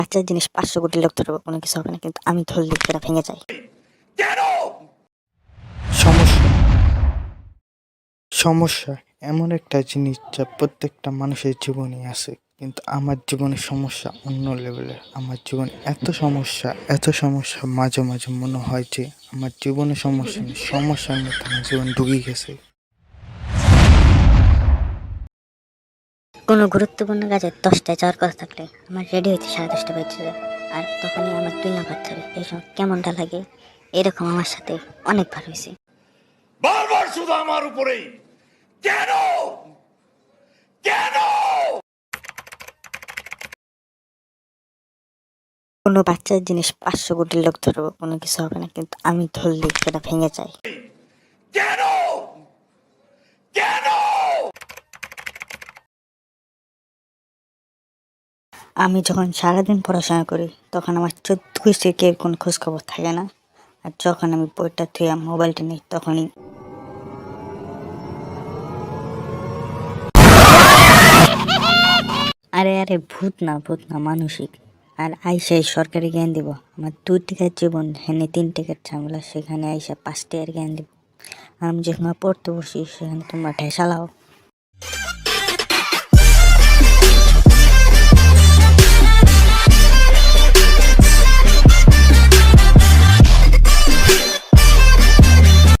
বাচ্চার জিনিস 500 কোটি লোক ধরবো, কোনো কিছু হবে না, কিন্তু আমি ধরলে সেটা ভেঙে যায়। সমস্যা সমস্যা এমন একটা জিনিস যা প্রত্যেকটা মানুষের জীবনে আছে, কিন্তু আমার জীবনে সমস্যা অন্য লেভেলের। আমার জীবনে এত সমস্যা মাঝে মাঝে মনে হয় যে আমার জীবনে সমস্যা নেই, সমস্যার মধ্যে আমার জীবন ডুবে গেছে। কোনো গুরুত্বপূর্ণ কাজে 10টায় যাওয়ার কথা থাকলে আমার রেডি হইতে 10:30 বেজে যায়, আর তখনই আমার 2 নাম্বার ধরে। এই সময় কেমনটা লাগে? এরকম আমার সাথে অনেকবার হয়েছে। বারবার শুধু আমার উপরেই কেন কেন? কোনো বাচ্চার জিনিস 500 কোটি লোক ধরবো, কোনো কিছু হবে না, কিন্তু আমি ধরলে সেটা ভেঙে যায়। কেন কেন? আমি যখন সারাদিন পড়াশোনা করি তখন আমার 14 কেউ কোনো খোঁজ খবর থাকে না, আর যখন আমি বইটা থুয়ে মোবাইলটা নিই তখনই আরে আরে ভূত না মানসিক। আর আইসা এই সরকারি জ্ঞান দিব। আমার 2 টাকার জীবন, হেনে 3 টাকার ঝামেলা, সেখানে আইসা 5 টাকার জ্ঞান দিব। আমি যেখানে পড়তে বসি সেখানে তোমরা ঠেসালাও।